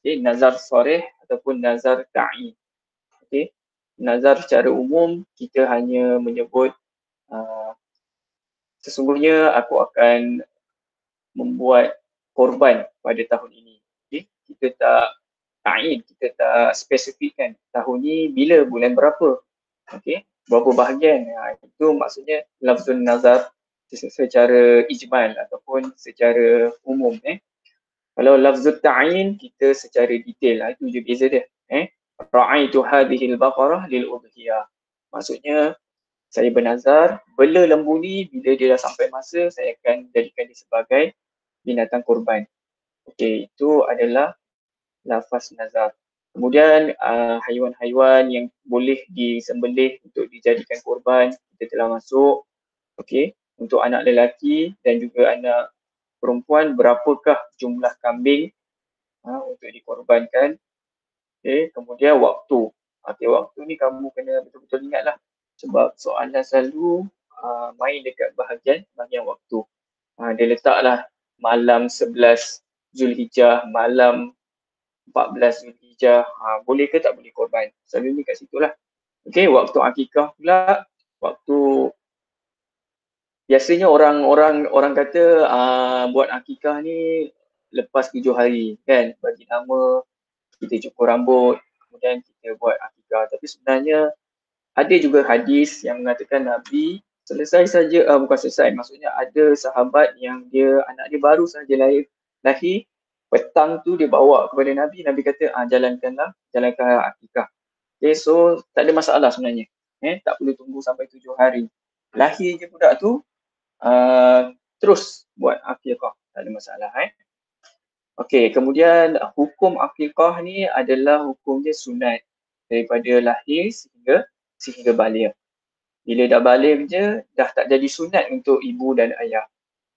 Okay, nazar sarih ataupun nazar ta'in. Okay, nazar secara umum kita hanya menyebut sesungguhnya aku akan membuat korban pada tahun ini. Okay, kita tak ta'in, kita tak spesifikkan tahun ni bila, bulan berapa. Okay, berapa bahagian. Itu maksudnya lafzul nazar secara ijmal ataupun secara umum. Kalau lafzul ta'in kita secara detail, itu je beza dia. Ra'aitu hadhil baqarah lil udhiyah. Maksudnya saya bernazar bela lembu ni bila dia dah sampai masa saya akan jadikan dia sebagai binatang korban. Okey, itu adalah lafaz nazar. Kemudian haiwan-haiwan yang boleh disembelih untuk dijadikan korban kita telah masuk. Okey, untuk anak lelaki dan juga anak perempuan berapakah jumlah kambing untuk dikorbankan. Okay, kemudian waktu. Okay, waktu ni kamu kena betul-betul ingatlah sebab soalan selalu main dekat bahagian waktu. Dia letaklah malam 11 Zulhijjah, malam 14 Zulhijjah, boleh ke tak boleh korban. Selalu ni kat situ lah. Okay, waktu akikah pula, waktu biasanya orang kata buat akikah ni lepas 7 hari kan, bagi nama, kita cukur rambut, kemudian kita buat akikah. Tapi sebenarnya ada juga hadis yang mengatakan Nabi selesai saja, bukan selesai, maksudnya ada sahabat yang anak dia baru saja lahir, petang tu dia bawa kepada Nabi, Nabi kata jalankan akikah. Okay, so tak ada masalah sebenarnya. Tak perlu tunggu sampai 7 hari. Lahir je budak tu, terus buat akikah, tak ada masalah. Okey, kemudian hukum akikah ni adalah hukumnya sunat daripada lahir sehingga baligh. Bila dah baligh je, dah tak jadi sunat untuk ibu dan ayah.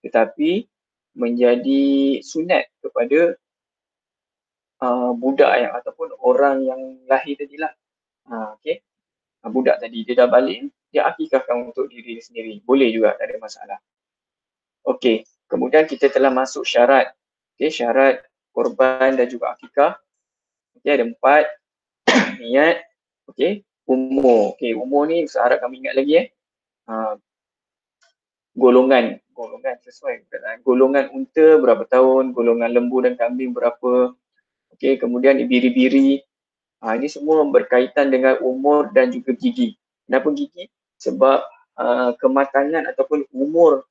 Tetapi menjadi sunat kepada budak yang ataupun orang yang lahir tadilah. Okey. Budak tadi dia dah baligh, dia akikahkan untuk diri sendiri. Boleh juga, tak ada masalah. Okey, kemudian kita telah masuk syarat. Okey, syarat korban dan juga akikah. Okey, ada 4. Niat. Okey, umur. Okey, umur ni seharap kami ingat lagi golongan sesuai golongan unta berapa tahun, golongan lembu dan kambing berapa. Okey, kemudian biri-biri. Ini semua berkaitan dengan umur dan juga gigi. Kenapa gigi? Sebab kematangan ataupun umur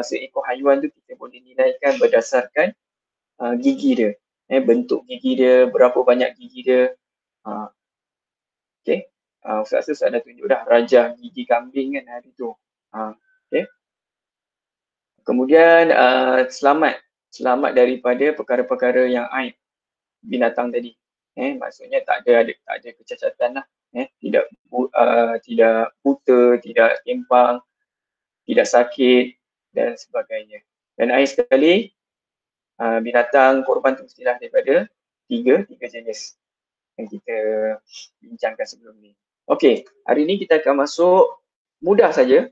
seekor haiwan tu kita boleh nilaikan berdasarkan gigi dia. Bentuk gigi dia, berapa banyak gigi dia. Okey. Ustaz ada tunjuk dah rajah gigi kambing kan hari tu. Okey. Kemudian selamat daripada perkara-perkara yang aib binatang tadi. Maksudnya tak ada kecacatan lah. Tidak buta, tidak timpang, tidak sakit dan sebagainya. Dan akhir sekali binatang korban tu mestilah daripada tiga jenis yang kita bincangkan sebelum ni. Okey, hari ni kita akan masuk mudah saja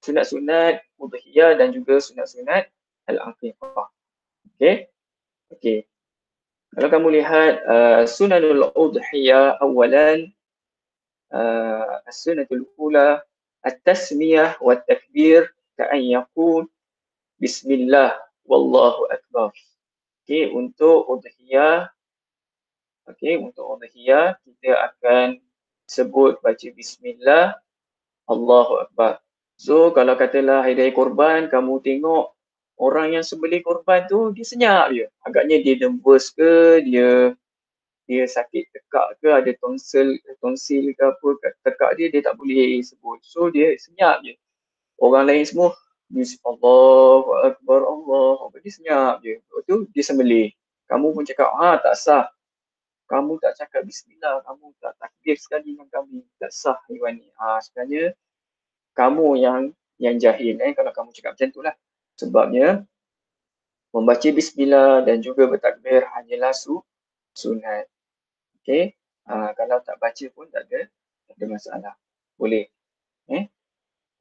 sunat-sunat udhiyah dan juga sunat-sunat al-aqiqah. Okey. Kalau kamu lihat sunanul udhiyah awalan, as-sunatul ula at-tasmiyah wa takbir ka'an yaqul bismillah wallahu akbar. Okey, untuk udhiyah kita akan sebut baca bismillah, Allahu akbar. So kalau katalah hari raya korban, kamu tengok orang yang sembelih korban tu dia senyap je. Agaknya dia nervous ke, dia sakit tekak ke, ada tonsil ke apa kat tekak dia tak boleh sebut. So dia senyap je. Orang lain semua Allahu akbar, Allahu akbar, dia senyap je. Lepas tu dia sembelih. Kamu pun cakap tak sah. Kamu tak cakap bismillah, kamu tak takbir sekali dengan kami, tak sah haiwan ni. Sebenarnya kamu yang jahil kalau kamu cakap macam tu lah. Sebabnya membaca bismillah dan juga bertakbir hanyalah sunat. Okey, kalau tak baca pun tak ada masalah. Boleh.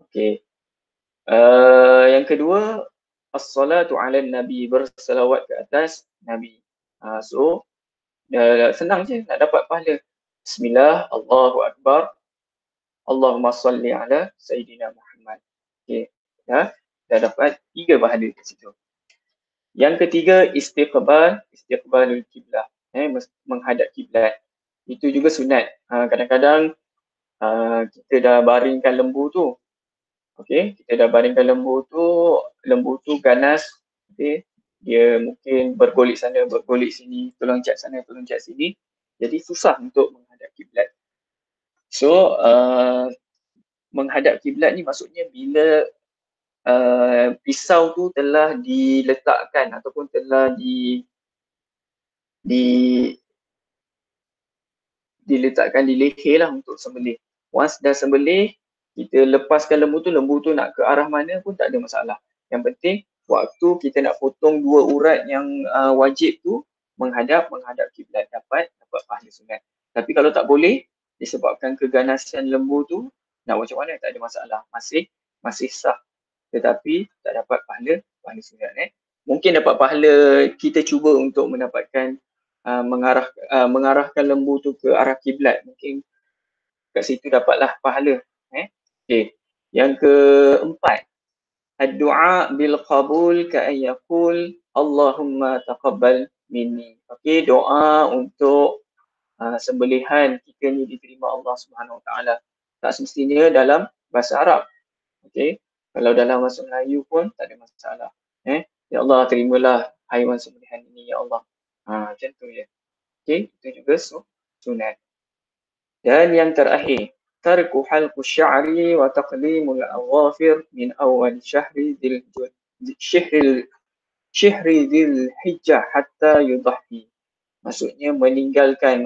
Okey. Yang kedua, as-salatu ala nabi, bersalawat ke atas nabi. So senang je nak dapat pahala. Bismillah, Allahu Akbar, Allahumma salli ala Sayyidina Muhammad. Okay, dah dapat 3 pahala kat situ. Yang ketiga, istiqbalul kiblah, menghadap kiblat. Itu juga sunat. Kadang-kadang kita dah baringkan lembu tu. Okey, kita dah baringkan lembu tu ganas. Okey, dia mungkin bergolek sana, bergolek sini, terloncat sana, terloncat sini. Jadi susah untuk menghadap kiblat. So, menghadap kiblat ni maksudnya bila pisau tu telah diletakkan ataupun telah diletakkan di leher lah untuk sembelih. Once dah sembelih, kita lepaskan lembu tu nak ke arah mana pun tak ada masalah. Yang penting waktu kita nak potong 2 urat yang wajib tu menghadap kiblat, dapat pahala sunat. Tapi kalau tak boleh disebabkan keganasan lembu tu, nak macam mana tak ada masalah, masih sah, tetapi tak dapat pahala sunat. Mungkin dapat pahala kita cuba untuk mendapatkan mengarahkan lembu tu ke arah kiblat, mungkin kat situ dapatlah pahala. Okay. Yang keempat, ad-du'a bil qabul ka'an yaqul Allahumma taqabbal minni. Okay, doa untuk sembelihan kita ni diterima Allah Subhanahu Wa Taala. Tak semestinya dalam bahasa Arab. Okay, kalau dalam bahasa Melayu pun tak ada masalah. Ya Allah, terimalah haiwan sembelihan ini ya Allah. Macam tu je. Okay, itu juga sunat. Dan yang terakhir, tarku halqu sya'ri wa taqlimul awafir min awal syahri dhil hijjah hatta yudhahi. Maksudnya meninggalkan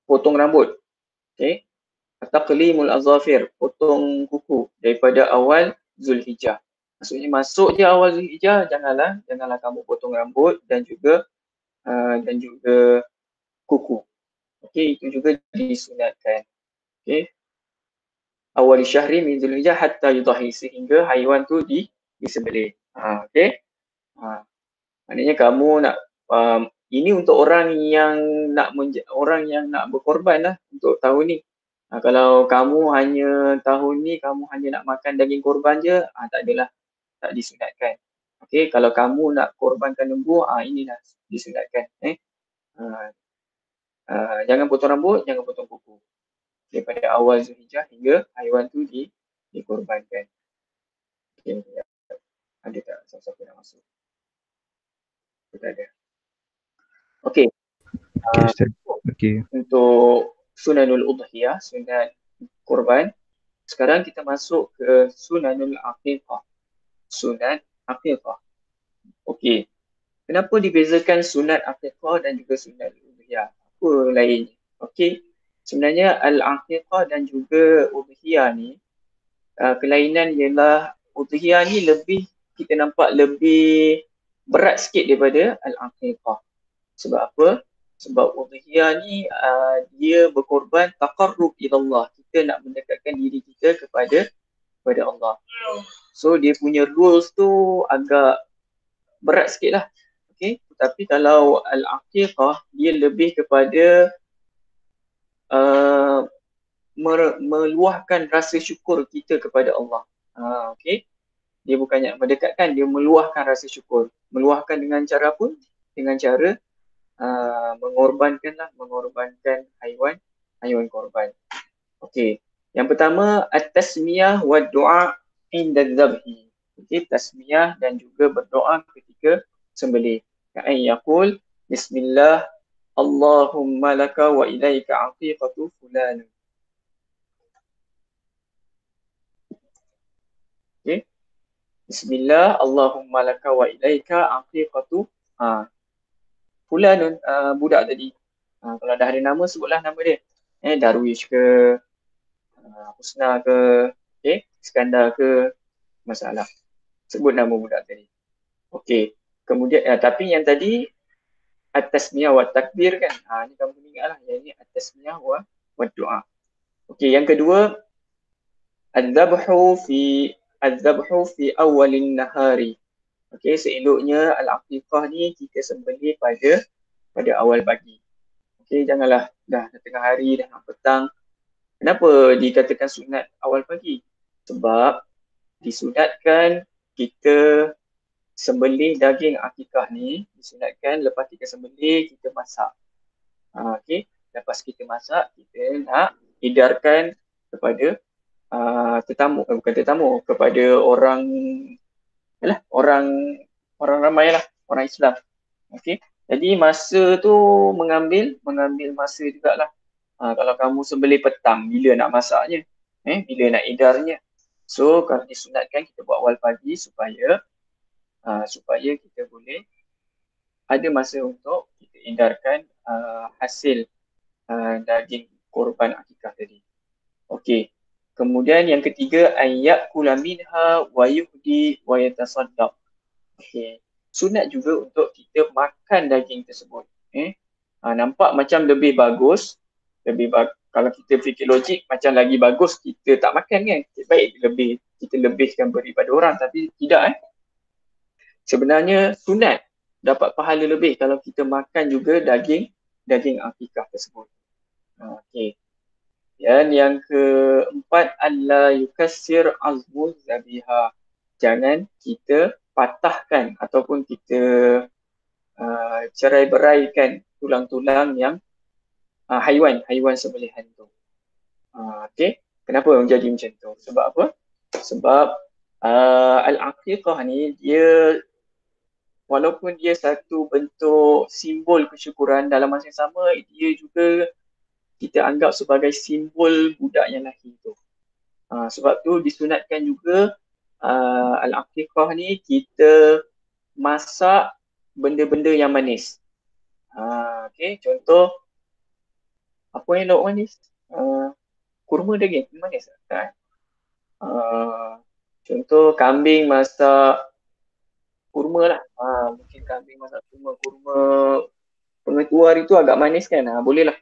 potong rambut. Okay, taqlimul azafir, potong kuku daripada awal Zulhijjah. Maksudnya masuk je awal Zulhijjah, janganlah kamu potong rambut dan juga kuku. Okey, itu juga disunatkan. Okey. Awal syahri min Zulhijjah hatta yudahi, sehingga haiwan tu disembelih. Okey. Maknanya kamu nak ini untuk orang yang nak berkorban lah untuk tahun ni. Kalau kamu tahun ni nak makan daging korban je, tak adalah, tak disunatkan. Okey, kalau kamu nak korbankan lembu, inilah disunatkan. Jangan potong rambut, jangan potong kuku daripada awal Zulhijjah hingga haiwan tu dikorbankan. Okay. Ada tak siapa-siapa nak masuk? Tak ada. Okey. Untuk sunanul udhiyah, sunat korban. Sekarang kita masuk ke sunanul aqiqah. Sunat aqiqah. Okey. Kenapa dibezakan sunat aqiqah dan juga sunat udhiyah? Apa lain? Okey. Sebenarnya al-aqiqah dan juga udhiyah ni, kelainan ialah udhiyah ni kita nampak lebih berat sikit daripada al-aqiqah. Sebab apa? Sebab udhiyah ni dia berkorban taqarrub ila Allah. Kita nak mendekatkan diri kita kepada Allah. So dia punya rules tu agak berat sikit lah. Okay? Tapi kalau al-aqiqah, dia lebih kepada meluahkan rasa syukur kita kepada Allah. Okay? Dia bukannya mendekatkan, dia meluahkan rasa syukur. Meluahkan dengan cara apa? Dengan cara mengorbankan haiwan korban. Okey. Yang pertama, at-tasmiyah wa du'a inda dzabhi. Okey, tasmiyah dan juga berdoa ketika sembelih. Ka'an yaqul bismillah Allahumma laka wa ilaika aqiqatu fulan. Okey. Bismillah Allahumma laka wa ilaika aqiqatu fulanun, budak tadi. Kalau dah ada nama, sebutlah nama dia. Darwish ke, Husna ke, Iskandar ke, masalah. Sebut nama budak tadi. Okey. Kemudian, tapi yang tadi at-tasmiyah wa takbir kan. Ni kamu ingatlah. Yang ni at-tasmiyah wa du'a. Okey, yang kedua, ad-dhabhu fi az-zabhu fi awalin nahari. Okey, seeloknya al-aqiqah ni kita sembelih pada awal pagi. Okey, janganlah dah tengah hari, dah nak petang. Kenapa dikatakan sunat awal pagi? Sebab disunatkan kita sembelih daging akikah ni, disunatkan lepas kita sembelih, kita masak. Okey, lepas kita masak, kita nak hidarkan kepada tetamu, bukan tetamu, kepada orang ramai lah, orang Islam. Okey, jadi masa tu mengambil masa jugalah. Kalau kamu sembelih petang, bila nak masaknya? Bila nak hidarnya? So, kalau disunatkan kita buat awal pagi supaya kita boleh ada masa untuk kita hidarkan hasil daging korban akikah tadi. Okey. Kemudian yang ketiga, ayyakula minha wa yuhdi wa yatasaddaq. Okey. Sunat juga untuk kita makan daging tersebut. Nampak macam lebih bagus, kalau kita fikir logik macam lagi bagus kita tak makan kan. Baik kita lebihkan beri pada orang, tapi tidak Sebenarnya sunat dapat pahala lebih kalau kita makan juga daging akikah tersebut. Okey. Dan yang keempat, alla yukassir azmuz zabiha. Jangan kita patahkan ataupun kita cerai-beraikan tulang-tulang yang haiwan sembelihan tu. Okey. Kenapa menjadi macam tu? Sebab apa? Sebab al-aqiqah ni dia walaupun dia satu bentuk simbol kesyukuran, dalam masa yang sama dia juga kita anggap sebagai simbol budak yang lahir tu. Sebab tu disunatkan juga al-aqiqah ni kita masak benda-benda yang manis. Okay, contoh apa yang lauk manis? Kurma daging manis tak? Contoh kambing masak kurma lah. Mungkin kambing masak kurma pengetua hari tu agak manis kan? Boleh lah.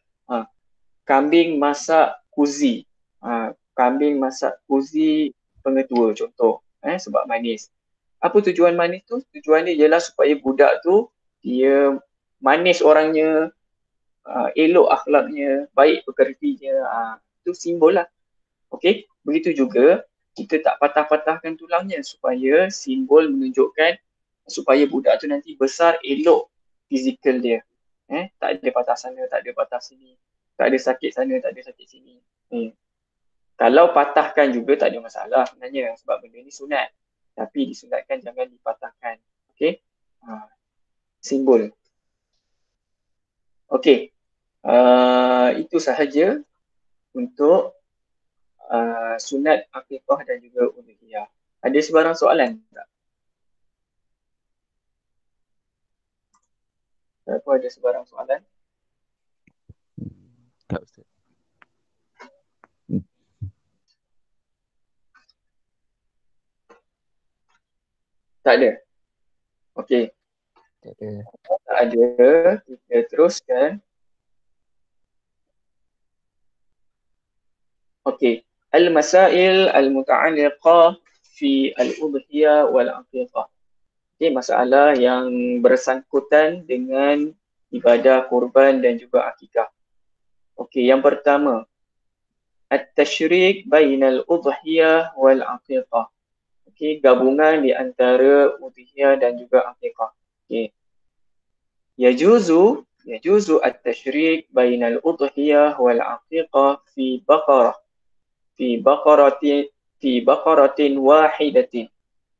Kambing masak kuzi. Kambing masak kuzi pengetua contoh. Sebab manis. Apa tujuan manis tu? Tujuan dia ialah supaya budak tu dia manis orangnya, elok akhlaknya, baik pekertinya. Itu simbol lah. Okey, begitu juga kita tak patah-patahkan tulangnya supaya simbol menunjukkan supaya budak tu nanti besar elok fizikal dia. Tak ada patah sana, tak ada patah sini. Tak ada sakit sana, tak ada sakit sini. Kalau patahkan juga tak ada masalah sebenarnya sebab benda ni sunat. Tapi disunatkan jangan dipatahkan. Okey? Simbol. Okey. Itu sahaja untuk sunat aqiqah dan juga udhiyah. Ada sebarang soalan tak? Apa ada sebarang soalan? Tak, Ustaz. Tak ada? Okey. Tak ada. Tak ada. Kita teruskan. Okey. Al-masail al-muta'alliqah fi al-udhiyah wal-aqiqah. Okey, masalah yang bersangkutan dengan ibadah kurban dan juga akikah. Okey, yang pertama, at-tashrik bainal udhiyah wal aqiqah. Okey, gabungan di antara udhiyah dan juga akikah. Okey. Yajuzu at-tashrik bainal udhiyah wal aqiqah fi baqaratin wahidatin.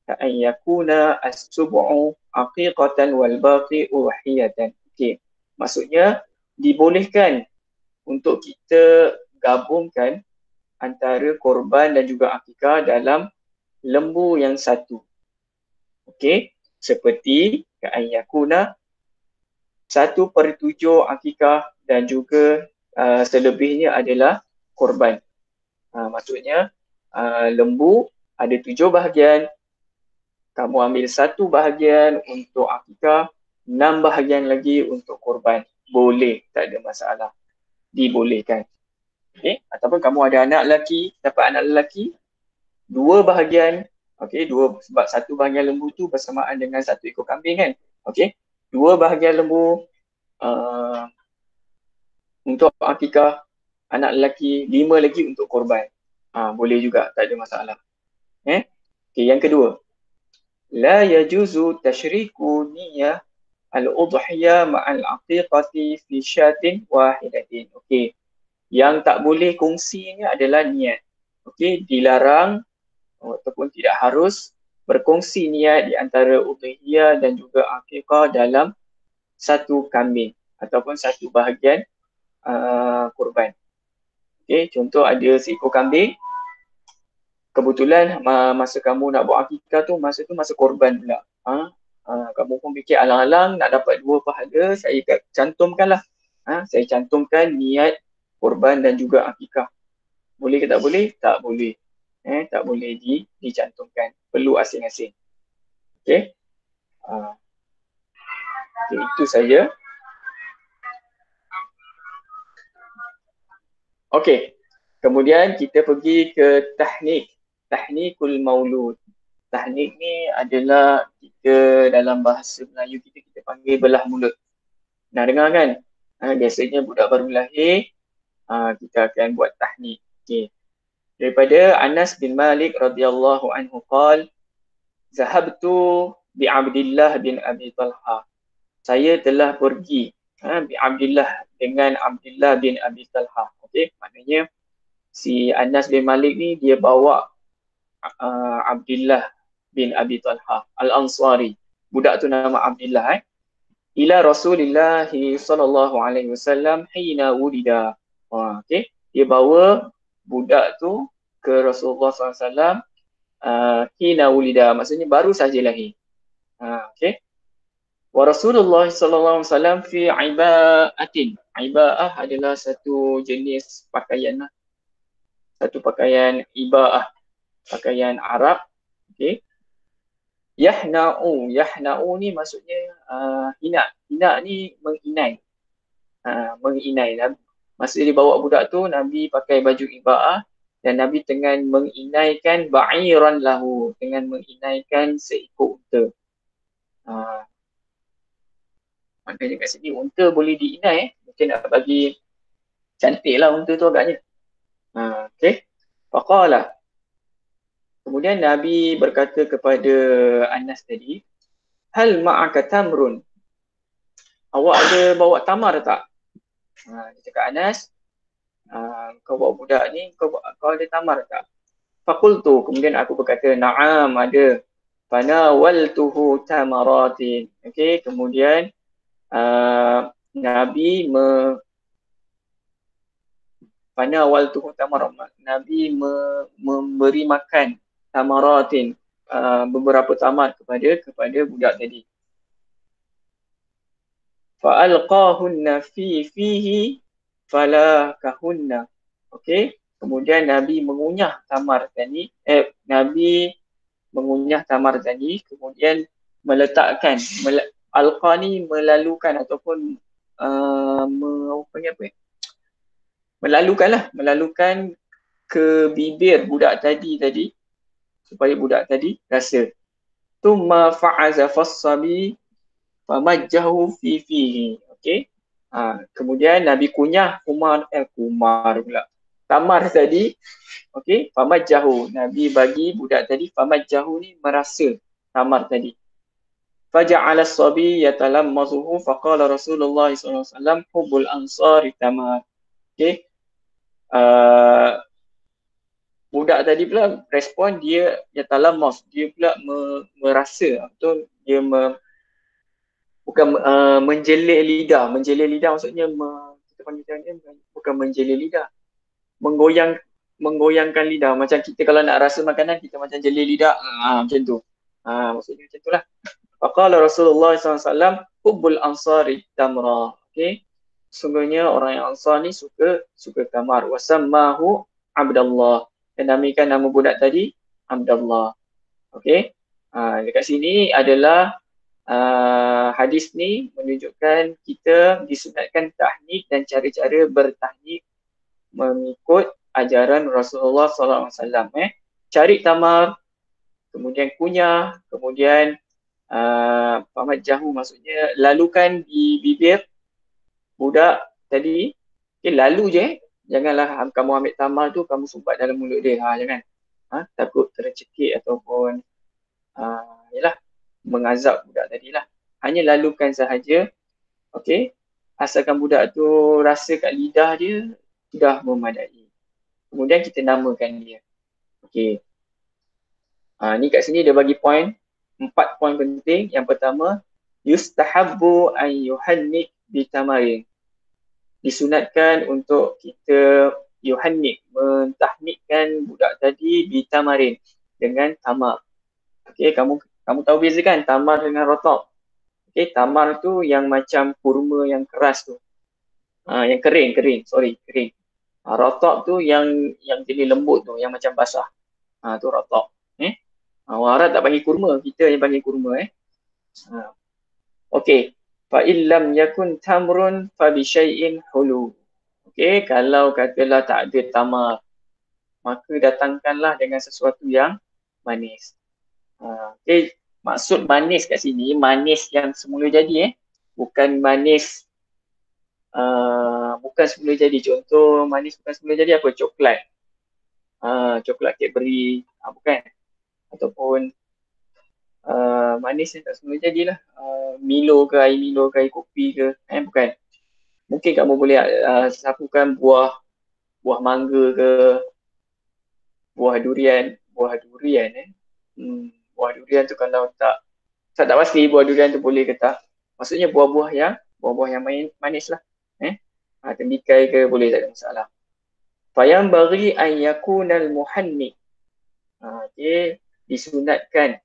Ka'an yakuna as-sub'u aqiqatan wal baqi udhiyatan. Okey. Maksudnya dibolehkan untuk kita gabungkan antara korban dan juga akikah dalam lembu yang satu. Okey, seperti ka'an yakuna 1/7 akikah dan juga selebihnya adalah korban. Maksudnya lembu ada 7 bahagian, kamu ambil 1 bahagian untuk akikah, 6 bahagian lagi untuk korban. Boleh, tak ada masalah. Dibolehkan. Okay? Ataupun kamu ada anak lelaki, dapat anak lelaki, 2 bahagian Okey, sebab satu bahagian lembu tu bersamaan dengan satu ekor kambing kan. Okey, 2 bahagian lembu untuk akikah anak lelaki, 5 lagi untuk korban. Boleh juga, tak ada masalah. Okey, yang kedua. La yajuzu tashriku niyah al-udhiyah ma'al aqiqati fi syatin wahidatin. Okey. Yang tak boleh kongsinya adalah niat. Okey, dilarang ataupun tidak harus berkongsi niat di antara udhiyah dan juga aqiqah dalam satu kambing ataupun satu bahagian korban. Okey, contoh ada seekor kambing, kebetulan masa kamu nak buat akikah tu masa korban pula. Kamu pun fikir alang-alang nak dapat 2 pahala, saya cantumkanlah. Saya cantumkan niat korban dan juga akikah. Boleh ke tak boleh? Tak boleh. Tak boleh dicantumkan. Perlu asing-asing. Okey. Itu saja. Okey. Kemudian kita pergi ke tahnik. Tahnikul maulud. Tahnik ni adalah kita dalam bahasa Melayu kita panggil belah mulut. Nak dengar kan? Biasanya budak baru lahir, kita akan buat tahnik. Okay. Daripada Anas bin Malik radhiyallahu anhu qala, zahabtu bi Abdullah bin Abi Talha. Saya telah pergi bi Abdullah dengan Abdullah bin Abi Talha. Okey, maknanya si Anas bin Malik ni dia bawa Abdullah bin Abi Talha Al-Ansari. Budak tu nama Abdullah ila Rasulillah sallallahu alaihi wasallam hina wulida. Okey, dia bawa budak tu ke Rasulullah SAW hina wulida, maksudnya baru saja lahir. Okey. Wa Rasulullah sallallahu alaihi wasallam fi ibaatin. Ibaah adalah satu jenis pakaian lah. Satu pakaian ibaah, pakaian Arab. Okey. Yahna'u ni maksudnya hina. Hina ni menginai. Menginai. Masa dia bawa budak tu, Nabi pakai baju ibaah dan Nabi tengah menginaikan ba'iran lahu, dengan menginaikan seekor unta. Maknanya kat sini unta boleh diinai. Mungkin nak bagi cantik lah unta tu agaknya. Okay. Faqala. Kemudian Nabi berkata kepada Anas tadi, hal ma'aka tamrun? Awak ada bawa tamar tak? Dia cakap, Anas, kau bawa budak ni, kau ada tamar tak? Faqultu, kemudian aku berkata, na'am, ada. Fanawaltuhu tamaratin. Okay, kemudian Nabi memberi makan tamaratin, beberapa tamar kepada budak tadi. Fa'alqahunna fihi falakahunna. Okey, kemudian Nabi mengunyah tamar tadi, Nabi mengunyah tamar tadi, kemudian meletakkan, alqa ni melalukan ataupun melalukan ke bibir budak tadi supaya budak tadi rasa. Thumma fa'aza fassabi famajjahu fi fihi. Okey. Kemudian Nabi kunyah tamar tadi. Okey, famajjahu. Nabi bagi budak tadi, famajjahu ni merasa tamar tadi. Faja'ala as-sabi yatalammazuhu faqala Rasulullah sallallahu alaihi wasallam hubbul ansari tamar. Okey. Budak tadi pula respon dia yatalammas, dia pula merasa atau dia bukan menjelik lidah. Menjelik lidah maksudnya kita panggil bukan menjelik lidah, menggoyangkan lidah. Macam kita kalau nak rasa makanan, kita macam jelik lidah, macam tu. Maksudnya macam itulah. Faqala Rasulullah SAW, hubbul ansari tamra. Okay. Sungguhnya orang yang Ansar ni suka tamar. Wasammahu Abdullah. Dan namakan nama budak tadi Abdullah. Okay. Dekat sini adalah hadis ni menunjukkan kita disunatkan tahnik dan cara-cara bertahnik mengikut ajaran Rasulullah SAW. Cari tamar, kemudian kunyah, kemudian pamajjahu, maksudnya lalukan di bibir budak tadi. Okay, lalu je, janganlah kamu ambil tamar tu kamu sumbat dalam mulut dia, jangan. Takut tercekik ataupun yalah, mengazab budak tadi lah. Hanya lalukan sahaja, okey. Asalkan budak tu rasa kat lidah dia sudah memadai. Kemudian kita namakan dia. Okey. Ni kat sini dia bagi poin, 4 poin penting. Yang pertama, yustahabbu an yuhannik bitamarin. Disunatkan untuk kita yuhannik, mentahnikkan budak tadi bitamarin, dengan tamar. Okey, kamu tahu beza kan tamar dengan rotab? Okey, tamar tu yang macam kurma yang keras tu. Yang kering. Rotab tu yang jenis lembut tu, yang macam basah. Tu rotab. Orang Arab tak panggil kurma, kita yang panggil kurma. Okey. Fa illam yakun tamrun fa bi syai'in hulu. Okey, kalau katalah tak ada tamar, maka datangkanlah dengan sesuatu yang manis. Okey, maksud manis kat sini, manis yang semula jadi, bukan manis bukan semula jadi. Contoh manis bukan semula jadi apa? Coklat. Coklat Cadbury, bukan. Ataupun manis yang tak semula jadilah. Milo ke, air Milo ke, air kopi ke, bukan. Mungkin kamu boleh sapukan buah mangga ke, buah durian. Buah durian tu kalau saya tak pasti buah durian tu boleh ke tak. Maksudnya buah-buah yang manis lah. Tembikai ke boleh, tak ada masalah. Fayam bagi an yakunal muhannik. Okay, disunatkan.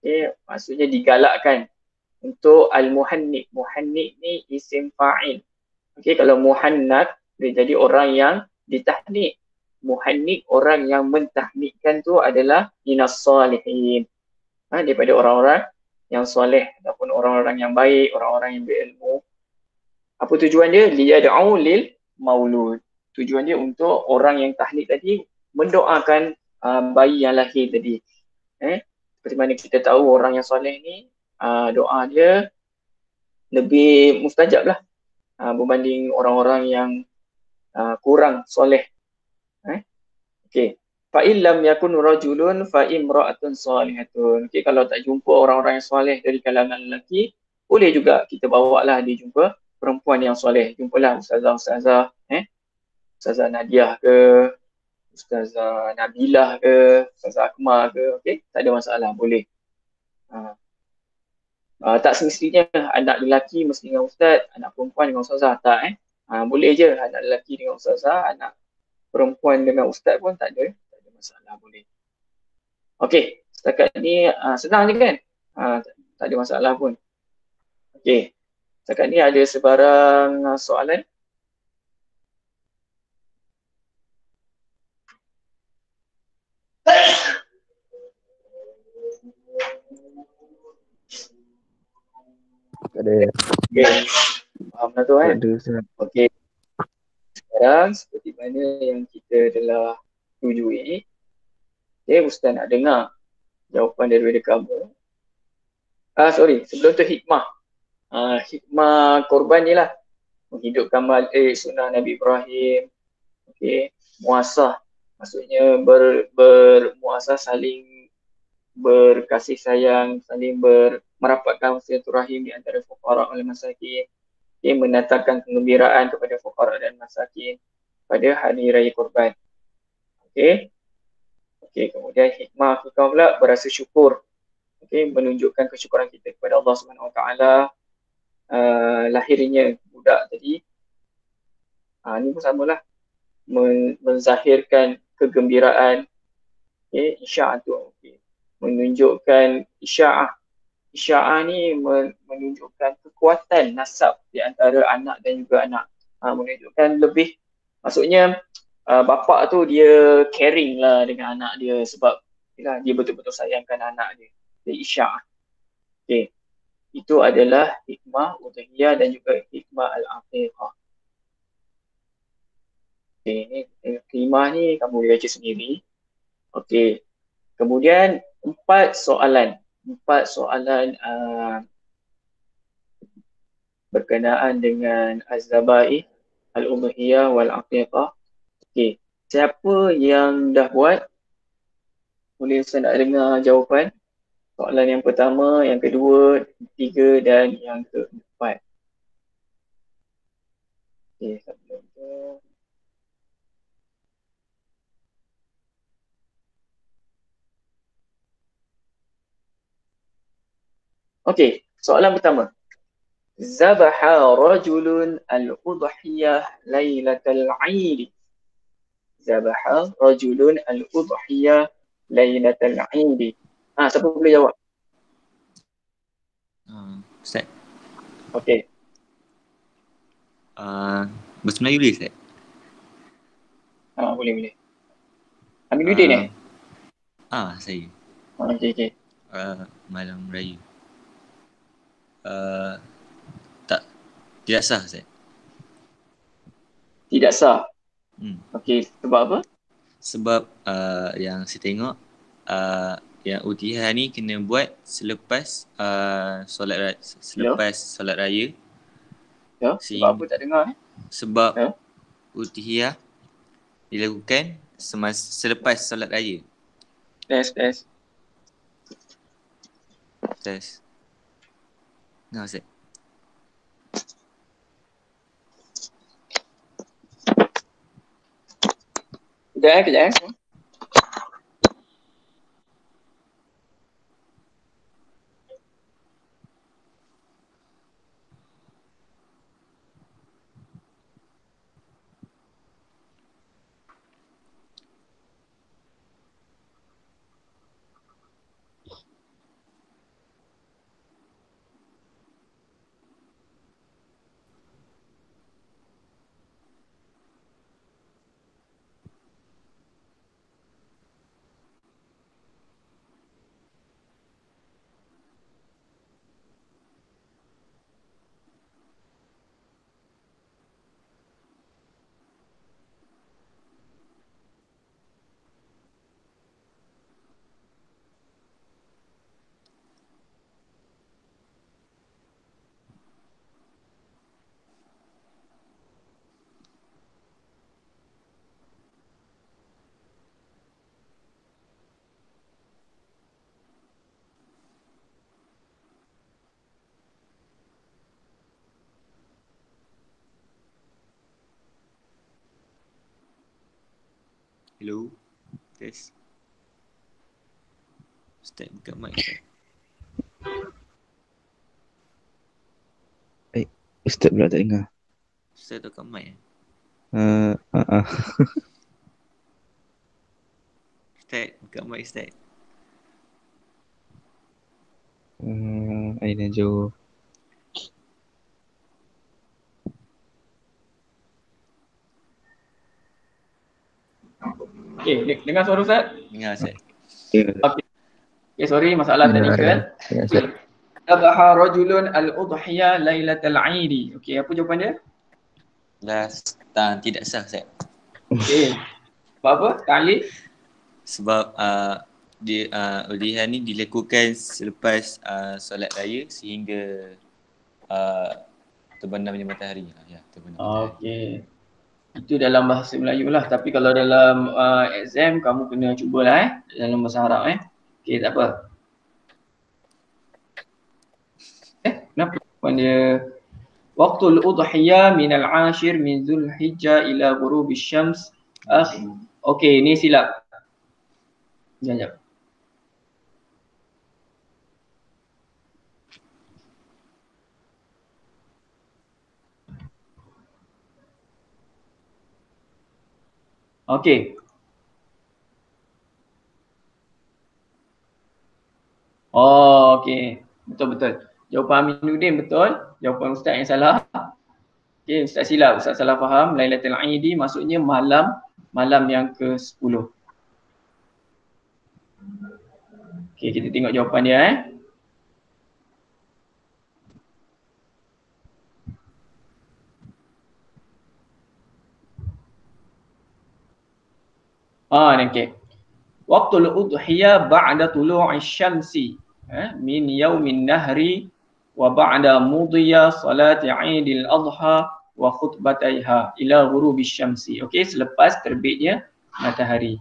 Okay, maksudnya digalakkan untuk al-muhannik. Muhannik ni isim fa'il. Okay, kalau muhannat dia jadi orang yang ditahnik. Muhannik, orang yang mentahnikkan tu adalah minas salihin. Daripada orang-orang yang soleh ataupun orang-orang yang baik, orang-orang yang berilmu. Apa tujuan dia? Liyad'u lil maulud. Tujuan dia untuk orang yang tahnik tadi mendoakan bayi yang lahir tadi. Seperti mana kita tahu orang yang soleh ni doa dia lebih mustajab lah berbanding orang-orang yang kurang soleh. Okey. Fa illam yakun rajulun fa imra'atun salihatun. Okey, kalau tak jumpa orang-orang yang soleh dari kalangan lelaki, boleh juga kita bawalah dia jumpa perempuan yang soleh. Jumpalah ustazah, Ustazah Nadiah ke, Ustazah Nabilah ke, Ustazah Akmal ke, okey, tak ada masalah, boleh. Tak semestinya anak lelaki mesti dengan ustaz, anak perempuan dengan ustazah, tak. Boleh je anak lelaki dengan ustazah, anak perempuan dengan ustaz pun tak ada masalah, boleh. Okey, setakat ni senang je kan? Tak ada masalah pun. Okey, setakat ni ada sebarang soalan? Ada. Okay. Faham lah tu kan? Ada, Ustaz. Okey. Sekarang seperti mana yang kita telah tujui, Ustaz nak dengar jawapan daripada kamu. Sebelum tu hikmah. Hikmah korban ni lah. Menghidupkan balik sunnah Nabi Ibrahim. Okey. Muasah. Maksudnya bermuasah, saling berkasih sayang, saling merapatkan silaturahim di antara fuqara wal masakin. Okay, mendatangkan kegembiraan kepada fuqara dan masakin pada hari raya korban. Okey. Kemudian hikmah kita pula berasa syukur. Okey, menunjukkan kesyukuran kita kepada Allah Subhanahu Wa Taala lahirnya budak tadi. Ini pun samalah, menzahirkan kegembiraan. Okey, isya'ah tu. Menunjukkan isya'ah. Isya'ah ni menunjukkan kekuatan nasab di antara anak dan juga anak. Menunjukkan lebih, maksudnya bapa tu dia caring lah dengan anak dia sebab dia betul-betul sayangkan anak dia. Dia isya'ah. Okey. Itu adalah hikmah udhiyah dan juga hikmah al-aqiqah. Okey, ni hikmah ni kamu boleh baca sendiri. Okey. Kemudian empat soalan berkenaan dengan Az-Zabaih, Al-Udhiyah wal-Aqiqah. Okey, siapa yang dah buat? Boleh saya nak dengar jawapan. Soalan yang pertama, yang kedua, ketiga dan yang keempat. Okey, sebelum tu. Okey, soalan pertama. Zabaha rajulun al-udhiyah lailatal 'Aid. Zabaha rajulun al-udhiyah lailatal 'Aid. Siapa boleh jawab? Ustaz. Okey. Bahasa Melayu boleh Ustaz? Boleh. Aminuddin Saya. Okey. Malam Raya. Tak, tidak sah Ustaz. Tidak sah. Okey, sebab apa? Sebab yang saya tengok yang udhiyah ni kena buat selepas solat raya. Ya, sebab apa tak dengar? Sebab udhiyah dilakukan selepas solat raya. Test. Ustaz. Kejap. Hello. Test. Ustaz buka mic Ustaz. Ustaz pula tak dengar. Ustaz buka mic Ustaz buka mic Ustaz. Aina Jo. Okey, dengar suara Ustaz? Dengar Ustaz. Okey, sorry masalah teknikal. Zabaha rajulun al-udhiyah lailatal 'Aid. Okey, apa jawapan dia? Tidak sah Ustaz. Okey. Sebab apa? Ta'liq? Sebab udhiyah ni dilakukan selepas solat raya sehingga terbenamnya matahari. Terbenam matahari. Okey. Itu dalam bahasa Melayu lah. Tapi kalau dalam exam, kamu kena cubalah dalam bahasa Arab Okey, tak apa. Kenapa jawapan dia? Waqtul udhiyah minal 'ashir min Zulhijjah ila ghurubish syams. Okey, ni silap. Sekejap. Okey. Okey. Betul. Jawapan Aminuddin betul. Jawapan Ustaz yang salah. Okey, Ustaz silap. Ustaz salah faham. Lailatul 'Aid maksudnya malam yang ke-10. Okey, kita tengok jawapan dia Okey. Waqtul udhiyah ba'da tulu'i syamsi min yaumin nahri wa ba'da mudhiya salati 'idil adha wa khutbataiha ila ghurubi syamsi. Okey, selepas terbitnya matahari.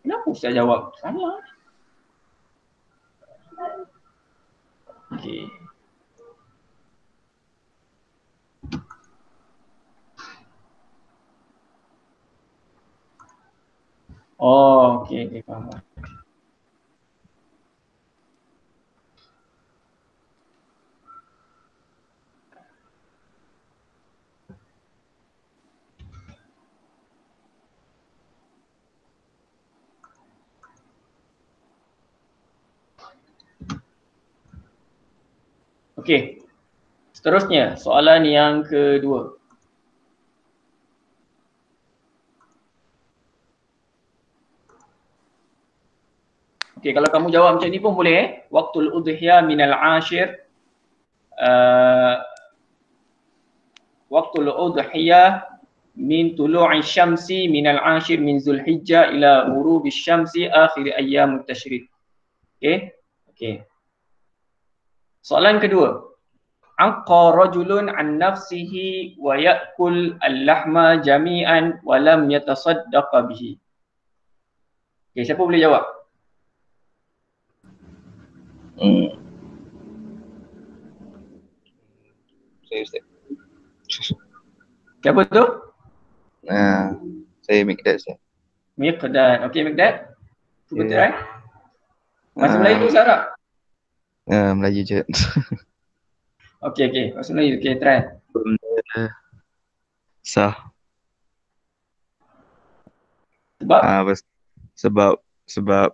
Kenapa Ustaz jawab? Sama. Okey. Oh, okey, faham. Okey. Seterusnya, soalan yang kedua. Okey, kalau kamu jawab macam ni pun boleh. Waqtul udhiyah minal ashir. Waqtul udhiyah min tulu'i syamsi minal ashir min Zulhijjah ila ghurubi syamsi akhir ayyam tashrik. Okey? Okey. Soalan kedua. Aqqa rajulun an nafsihi wa ya'kul al-lahma jami'an wa lam yatasaddaqa bihi. Okey, siapa boleh jawab? Saya Ustaz. Siapa tu? Saya Mikdad Ustaz. Miqdad. Okey, Miqdad. Cuba Ya. try. Bahasa Melayu tu Sarah. Melayu je. Okey. Bahasa Melayu. Okey, try. Sah. Sebab? Sebab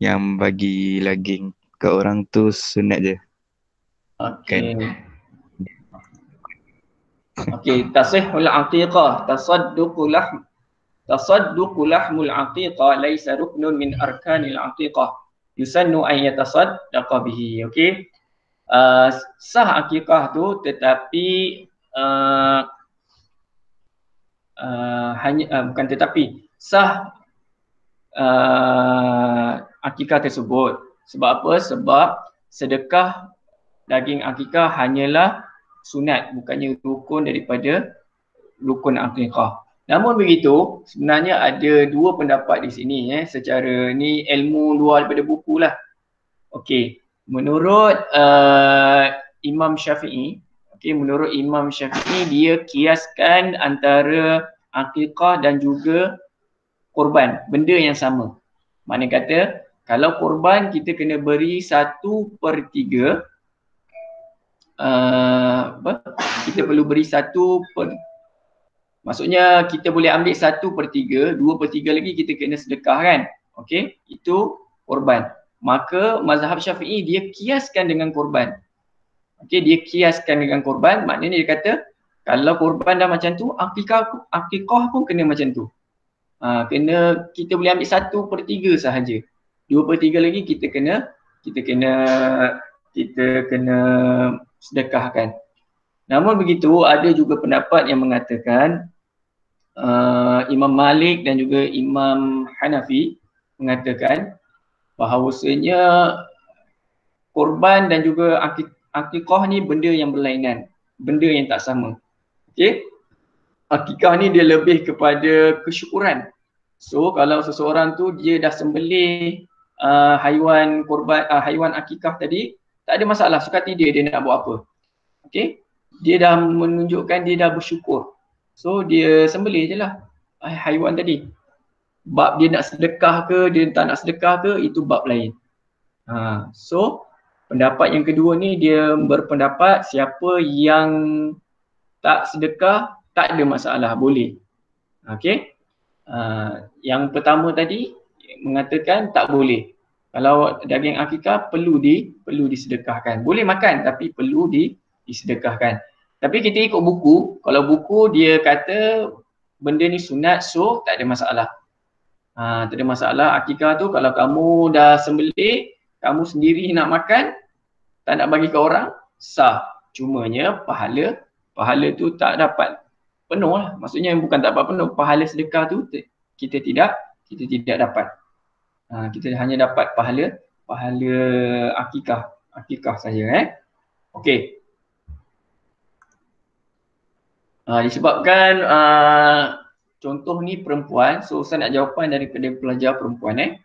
yang bagi lagi ke orang tu sunat je. Okey. Okey, tasihhul aqiqah, tasadduqu lahmul aqiqah laisa ruknun min arkanil aqiqah. Yusannu an yatasaddaqa bihi. Okey. Sah aqiqah tu tetapi bukan tetapi sah akikah tersebut. Sebab apa? Sebab sedekah daging akikah hanyalah sunat, bukannya rukun daripada rukun akikah. Namun begitu, sebenarnya ada dua pendapat di sini secara ni ilmu luar daripada buku lah. Okey, menurut Imam Syafi'i, menurut Imam Syafi'i dia kiaskan antara akikah dan juga korban, benda yang sama. Maknanya kata kalau korban kita kena beri 1/3, kita perlu beri 1/, maksudnya kita boleh ambil 1/3, 2/3 lagi kita kena sedekah kan. Okey, itu korban. Maka mazhab Syafi'i dia kiaskan dengan korban. Okey, dia kiaskan dengan korban, maknanya dia kata kalau korban dah macam tu, akikah pun kena macam tu. Kena, kita boleh ambil 1/3 sahaja. 2/3 lagi kita kena sedekahkan. Namun begitu, ada juga pendapat yang mengatakan Imam Malik dan juga Imam Hanafi mengatakan bahawasanya korban dan juga akikah ni benda yang berlainan, benda yang tak sama. Okey? Akikah ni dia lebih kepada kesyukuran. So kalau seseorang tu dia dah sembelih haiwan korban, haiwan akikah tadi, tak ada masalah, suka hati dia nak buat apa. Okey? Dia dah menunjukkan dia dah bersyukur. So dia sembelih je lah haiwan tadi. Bab dia nak sedekah ke, dia tak nak sedekah ke, itu bab lain. So pendapat yang kedua ni dia berpendapat siapa yang tak sedekah tak ada masalah, boleh. Okey. Yang pertama tadi mengatakan tak boleh. Kalau daging akikah perlu disedekahkan. Boleh makan tapi perlu disedekahkan. Tapi kita ikut buku, kalau buku dia kata benda ni sunat, so tak ada masalah. Tak ada masalah. Akikah tu kalau kamu dah sembelih, kamu sendiri nak makan, tak nak bagi ke orang, sah. Cumanya pahala tu tak dapat penuh lah. Maksudnya bukan tak dapat penuh, pahala sedekah tu kita tidak dapat. Kita hanya dapat pahala akikah saja. Okey. Disebabkan contoh ni perempuan, so saya nak jawapan daripada pelajar perempuan.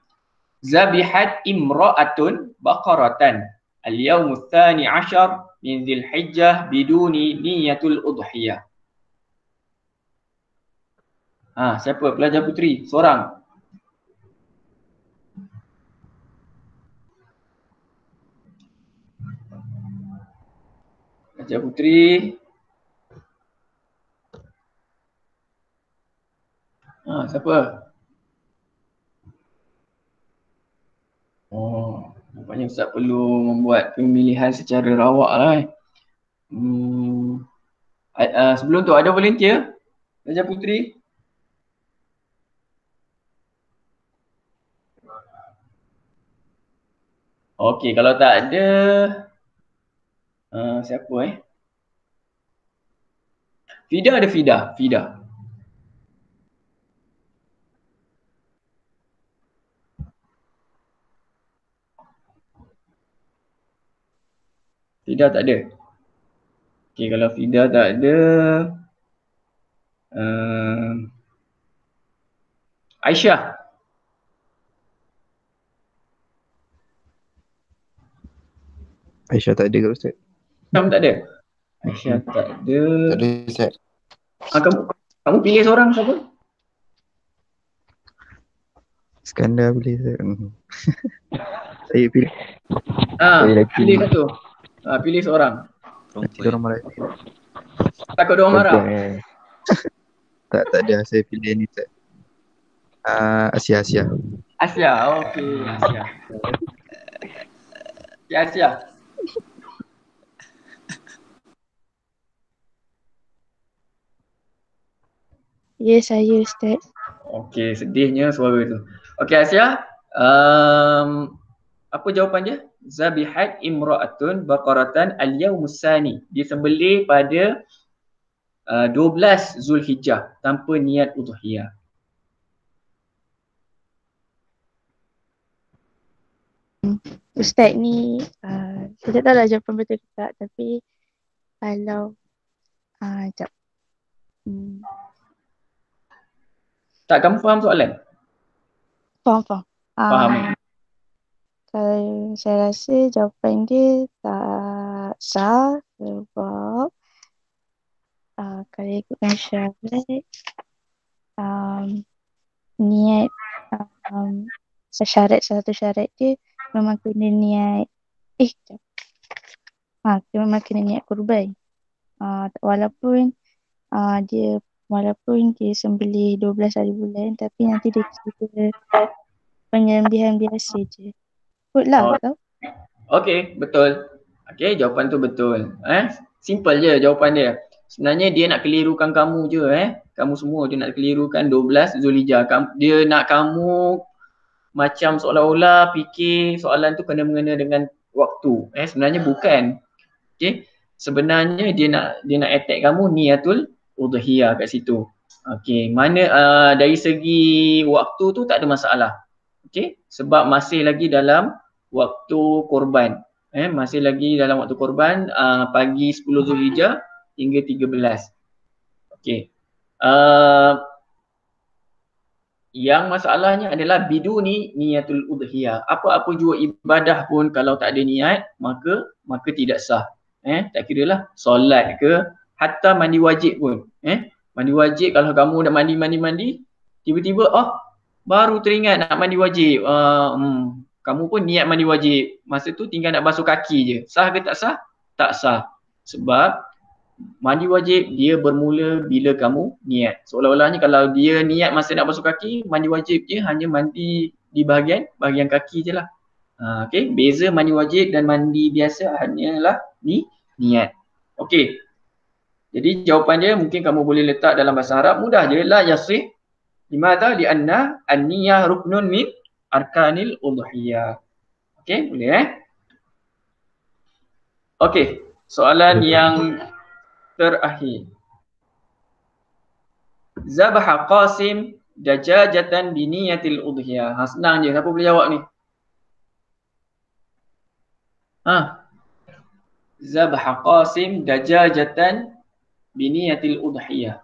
Zabihat imra'atun baqaratan al-yawm tsani 'ashar min Dzulhijjah biduni niyatul udhiyah. Siapa? Pelajar puteri, seorang. Pelajar puteri. Siapa? Nampaknya Ustaz perlu membuat pemilihan secara rawak lah. Sebelum tu ada volunteer? Pelajar puteri? Okey, kalau tak ada, siapa Fida ada Fida. Fida tak ada. Okey, kalau Fida tak ada, Aisyah. Aisyah tak ada ke Ustaz? Kamu tak ada? Aisyah tak ada. Tak ada Ustaz. Kamu pilih seorang siapa? Iskandar boleh Ustaz. Saya pilih. Pilih satu. Pilih seorang. Nanti orang marah. Takut dia orang marah. Tak ada. Saya pilih ni Ustaz. Asia. Okey, Asia. Ya, Asia. Ya, saya Ustaz. Okey, sedihnya suara tu. Okey, Asia. Apa jawapan dia? Zabihat imra'atun baqaratan al-yawm tsani. Dia sembelih pada 12 Zulhijjah tanpa niat udhiyah. Ustaz ni saya tak tahu lah jawapan betul ke tak, tapi kalau sekejap. Tak, kamu faham soalan? Faham. Faham. Kalau saya rasa jawapan dia tak sah sebab kalau ikutkan syarat niat satu syarat dia memang kena niat memang kena niat kurban. Walaupun dia sembelih 12 hari bulan, tapi nanti dia kira penyembelihan biasa je. Betul lah tau. Okey, betul. Okey, jawapan tu betul. Simple je jawapan dia. Sebenarnya dia nak kelirukan kamu je. Kamu semua dia nak kelirukan 12 Zulhijjah. Dia nak kamu macam seolah-olah fikir soalan tu kena mengena dengan waktu. Sebenarnya bukan. Okey. Sebenarnya dia nak attack kamu niyatul udhiyah kat situ. Okey, mana dari segi waktu tu tak ada masalah. Okey, sebab masih lagi dalam waktu korban. Masih lagi dalam waktu korban pagi 10 Zulhijjah hingga 13. Okey. Yang masalahnya adalah biduni niyatul udhiyah. Apa-apa jua ibadah pun kalau tak ada niat, maka tidak sah. Tak kiralah solat ke, hatta mandi wajib pun. Mandi wajib kalau kamu dah mandi, tiba-tiba baru teringat nak mandi wajib. Kamu pun niat mandi wajib. Masa tu tinggal nak basuh kaki je. Sah ke tak sah? Tak sah. Sebab mandi wajib dia bermula bila kamu niat. Seolah-olahnya kalau dia niat masa nak basuh kaki, mandi wajib dia hanya mandi di bahagian kaki je lah. Okey, beza mandi wajib dan mandi biasa hanyalah niat. Okey. Jadi jawapan dia mungkin kamu boleh letak dalam bahasa Arab, mudah je, la yasih. Limadha? Lianna an-niyah ruknun min arkanil udhiyah. Okey, boleh Okey, soalan yang terakhir. Zabaha Qasim dajajatan biniyatil udhiyah. Senang je. Siapa boleh jawab ni? Zabaha Qasim dajajatan biniyatil udhiyah.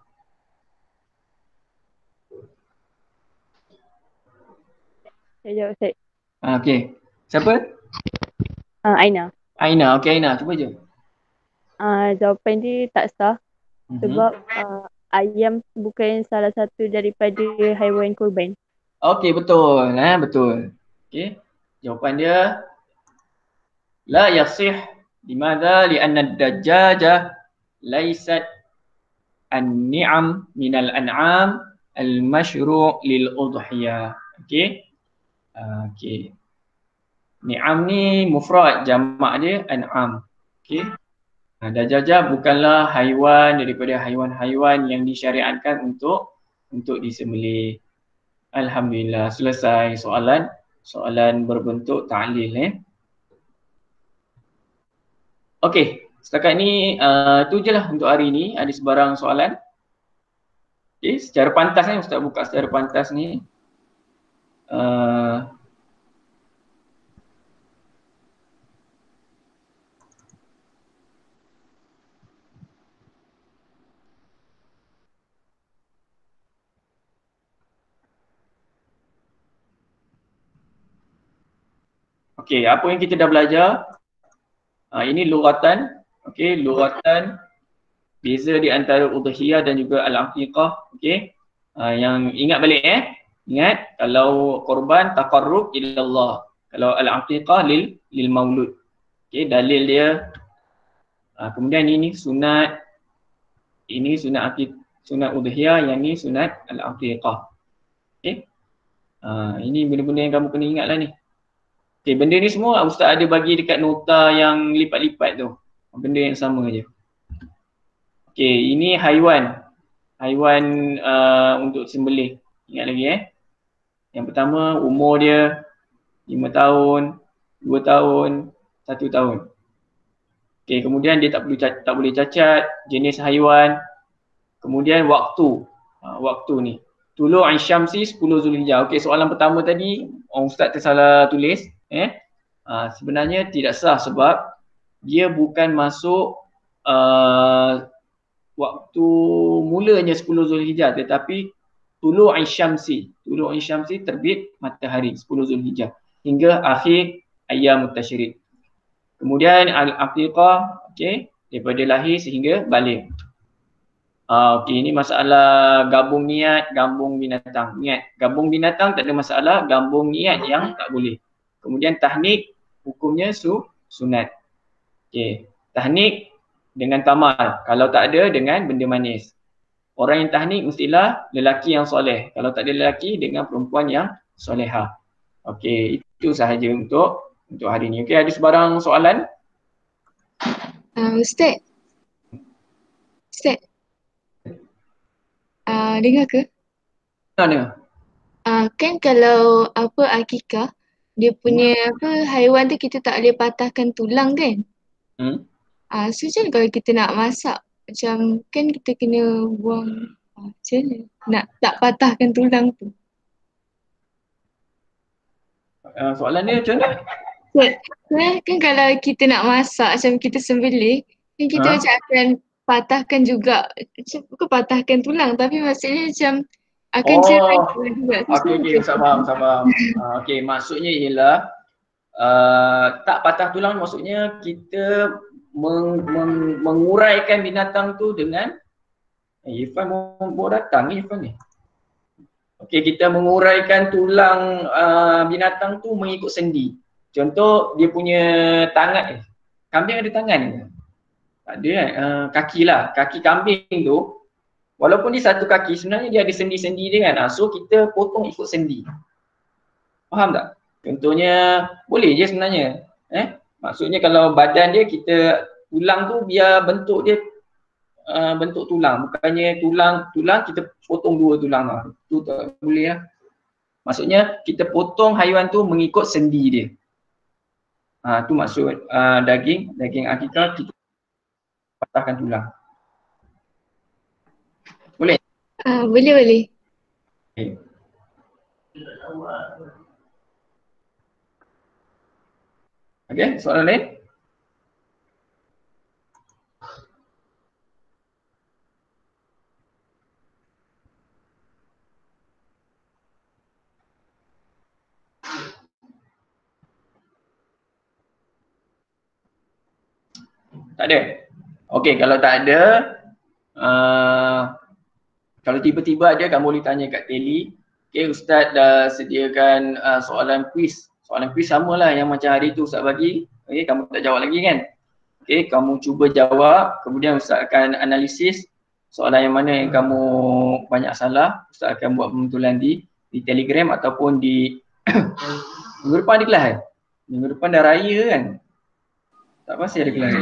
Saya jawab Ustaz. Okey. Siapa? Aina. Aina. Okey Aina, cuba je. Jawapan dia tak sah sebab ayam bukan salah satu daripada haiwan kurban. Okey, betul. Betul. Okey. Jawapan dia la yasih. Limadha? Lianna ad-dajjajah laysat an-ni'am minal an'am al-mashru' lil udhiyah. Okey. Okey. Ni'am ni mufrad, jamak dia an'am. Okey. Dajjajah bukanlah haiwan daripada haiwan-haiwan yang disyariatkan untuk disembelih. Alhamdulillah, selesai soalan berbentuk ta'lil. Okey, setakat ni tu je lah untuk hari ni. Ada sebarang soalan? Okey, secara pantas ni Ustaz buka secara pantas ni. Okey, apa yang kita dah belajar? Ini lughatan. Okey, lughatan. Beza di antara udhiyah dan juga al-aqiqah. Okey. Yang ingat balik Ingat, kalau korban taqarrub ila Allah. Kalau al-aqiqah lil maulud. Okey, dalil dia. Kemudian ini sunat. Ini sunat udhiyah, yang ni sunat al-aqiqah. Okey. Ini benda-benda yang kamu kena ingat lah ni. Okey, benda ni semua Ustaz ada bagi dekat nota yang lipat-lipat tu. Benda yang sama je. Okey, ini haiwan. Haiwan untuk sembelih. Ingat lagi Yang pertama, umur dia 5 tahun, 2 tahun, 1 tahun. Okey, kemudian dia tak boleh cacat, jenis haiwan. Kemudian waktu. Waktu ni. Tulu'an syamsi 10 Zulhijjah. Okey, soalan pertama tadi Ustaz tersalah tulis. Sebenarnya tidak sah sebab dia bukan masuk waktu mulanya 10 Zulhijjah, tetapi tulu'an syamsi terbit matahari 10 Zulhijjah hingga akhir ayyamut tasyrik. Kemudian al-aqiqah, okey, daripada lahir sehingga balik. Okey, ini masalah gabung niat, gabung binatang. Niat, gabung binatang tak ada masalah, gabung niat yang tak boleh. Kemudian tahnik, hukumnya sunat. Okey, tahnik dengan tamal. Kalau tak ada, dengan benda manis. Orang yang tahnik mestilah lelaki yang soleh. Kalau tak ada lelaki, dengan perempuan yang solehah. Okey, itu sahaja untuk hari ini. Okey, ada sebarang soalan? Ustaz. Dengar ke? Dengar. Kan kalau akikah, dia punya haiwan tu kita tak boleh patahkan tulang kan? So macam mana kalau kita nak masak? Macam kan kita kena buang macam mana? Nak tak patahkan tulang tu. Soalan dia macam mana? Kan kalau kita nak masak macam kita sembelih, kan kita macam akan patahkan juga. Bukan patahkan tulang tapi maksudnya macam akan cerai juga. Okey, sabar. Okey, maksudnya ialah tak patah tulang, maksudnya kita menguraikan binatang tu dengan Irfan mau datang ni Irfan ni. Okey, kita menguraikan tulang binatang tu mengikut sendi. Contoh dia punya tangan kambing ada tangan ke? Tak ada kaki lah. Kaki kambing tu walaupun dia satu kaki sebenarnya dia ada sendi-sendi dia kan. So kita potong ikut sendi. Faham tak? Contohnya boleh je sebenarnya. Maksudnya kalau badan dia kita tulang tu biar bentuk dia bentuk tulang, bukannya tulang kita potong dua tulang lah. Tu tak boleh lah. Maksudnya kita potong haiwan tu mengikut sendi dia. Tu maksud daging akikah kita patahkan tulang. Boleh? Boleh. Okay. Okay, soalan lain? Tak ada? Okey, kalau tak ada, kalau tiba-tiba ada, kamu boleh tanya kat Teli. Okey, Ustaz dah sediakan soalan quiz. Soalan quiz samalah yang macam hari tu Ustaz bagi. Okey, kamu tak jawab lagi kan? Okey, kamu cuba jawab, kemudian Ustaz akan analisis soalan yang mana yang kamu banyak salah. Ustaz akan buat pembentulan di Telegram ataupun di minggu depan ada kelas kan? Minggu depan dah raya kan? Tak pasti ada kelas.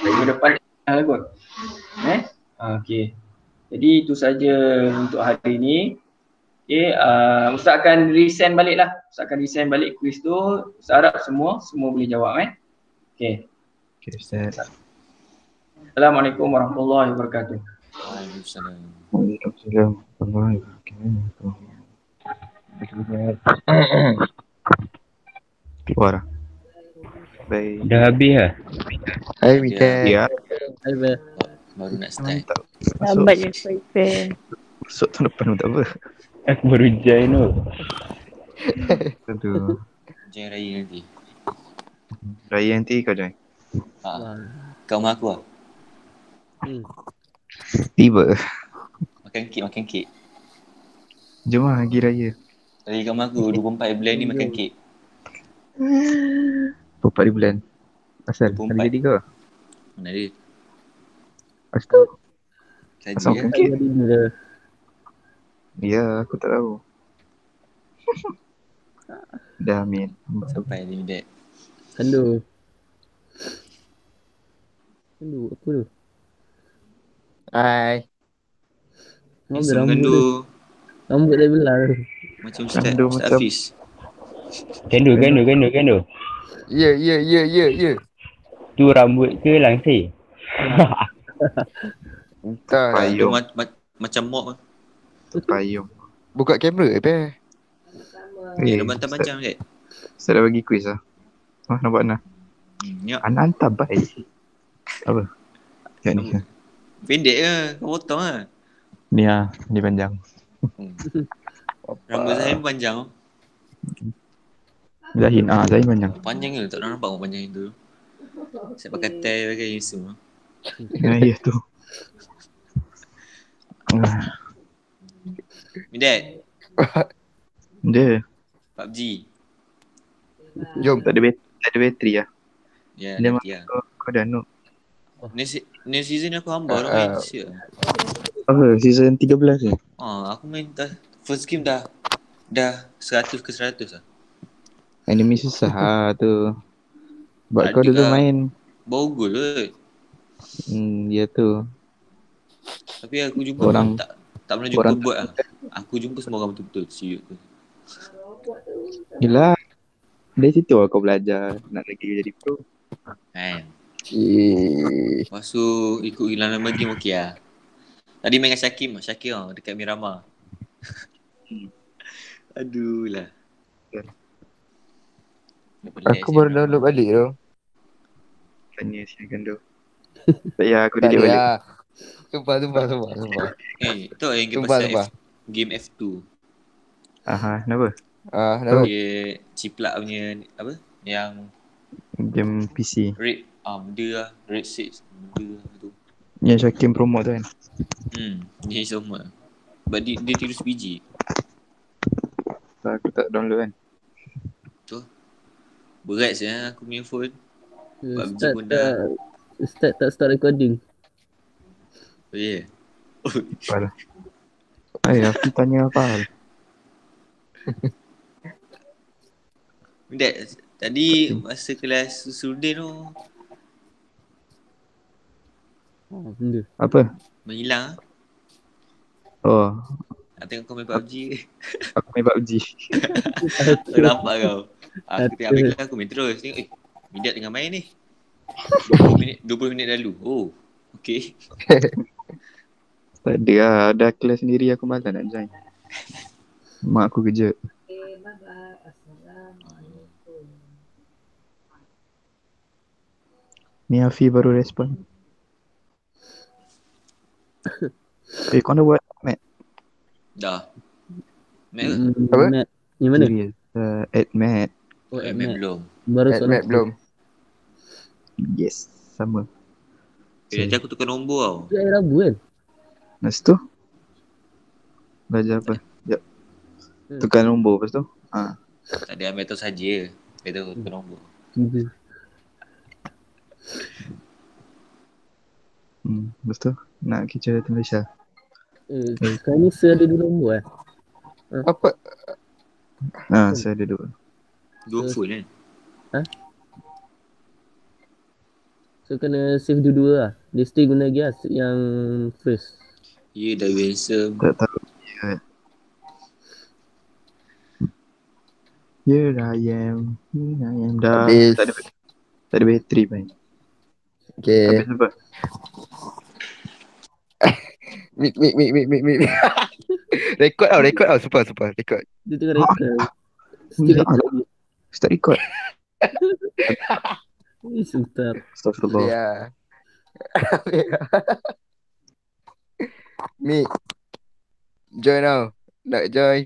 Minggu depan ada kot. Okey. Jadi itu saja untuk hari ini. Okey, Ustaz akan resend balik lah. Ustaz akan resend balik quiz tu. Ustaz harap semua boleh jawab Okey. Okay, Ustaz. Assalamualaikum warahmatullahi wabarakatuh. Waalaikumsalam. Waalaikumsalam warahmatullahi wabarakatuh. Keluar lah. Baik. Dah habis lah. Hai Mika. Ya. Baru nak start. Lambat je prepare. Masuk tahun depan pun tak apa. Aku baru join tu. Tentu. Join raya nanti. Raya nanti kau join. Kau rumah aku lah. Tiba. Makan kek. Jom lah pergi raya. Tadi kat rumah aku 24 bulan ni makan kek. 4 bulan. Asal? 24. Ada jadi kau? Mana dia? Asal? Saja Asal ya. makan kek? Ya, aku tak tahu. Dah amin. Sampai dia minta. Hello. Apa tu? Hai. Mengandung Rambut dah belah. macam Ustaz Mengandung macam- Hafiz. Kendo. Ya. Tu rambut ke langsir? Entah lah. Payung. Macam mop lah. Payung. Buka kamera apa? Dia bantang-bantang kan? Saya dah bagi quiz lah. Nampak Ana? Nyok. Ana hantar baik. Apa? Kat ni. Pendek ke? Kau potong lah. Ni lah. Ni panjang. Rambut saya pun panjang. Zahin. Zahin panjang. Panjang ke? Tak pernah nampak orang panjang itu. Saya pakai tie, pakai isu. Ya tu. Mindat, Dia. PUBG. Jom. Tak ada bateri lah. Ya, Dia nanti lah. Kau dah noob. New season aku hamba nak main siap. Apa? Season 13 ni? Aku main first game dah 100 ke 100 lah. Enemy susah tu. Sebab Ada kau dulu lah. main. Bau gol kot. Ya tu. Tapi aku jumpa Orang- tak pernah jumpa orang- buat lah. Aku jumpa semua orang betul-betul serius tu. Yelah. Dari situ lah kau belajar. Nak lagi jadi pro. Kan. Eh. Lepas tu ikut hilang nama game okey lah. Tadi main dengan Syakir dekat Miramar. Aduh lah. Aku baru download balik tu. Tanya si Gando. Tak payah aku Tak delete ada balik. lah. Sumpah. Tu yang game Sumpah. pasal game F2. Kenapa? Kenapa? Dia ciplak punya apa? Yang Game PC. Raid benda lah. Raid 6 benda lah tu. Yang Syakim promote tu kan. Dia sama. Sebab dia tiru sebiji. Aku tak download kan. Berat saya aku punya phone. PUBG pun Ustaz tak start recording. Oh yeah. Apalah. Aku tanya apa hal? Mindat, tadi masa kelas Surdin tu Benda. Apa? menghilang. Oh, Nak tengok kau main PUBG. aku main PUBG. Kau nampak kau. Aku tengok habis kelas aku main terus. Tengok Mindat tengah main ni. 20 minit lalu. Oh, okey. Tak ada lah. Ada kelas sendiri aku malas nak join. Mak aku kerja. Ni Afi baru respon. Kau dah buat Matt? Dah. Mac ke? Apa? Matt. Yang mana? Serius? At Matt. Oh, Mac Matt. belum. Baru soalan Matt belum. Yes. Sama. Nanti aku tukar nombor tau. Dia hari Rabu kan? Lepas tu belajar apa? Sekejap. Tukar nombor lepas tu. Tak ada ambil tu saja. Dia tu tukar nombor. Tiba. Lepas tu nak kicau datang Malaysia. Sekarang ni Sir ada 2 nombor Apa? Saya ada 2. Dua phone kan? So kena save dua-dua lah. Dia still guna lagi lah yang first. Ya dah handsome. Tak tahu. Here I am. Dah Habis. tak ada bateri pun. Okay. Habis apa? Mik. Record tau. Super. Record. Dia tengah record. Still record lagi. Start record. Ini sebentar. Astagfirullah. Ya. Mik. Join now. Nak join.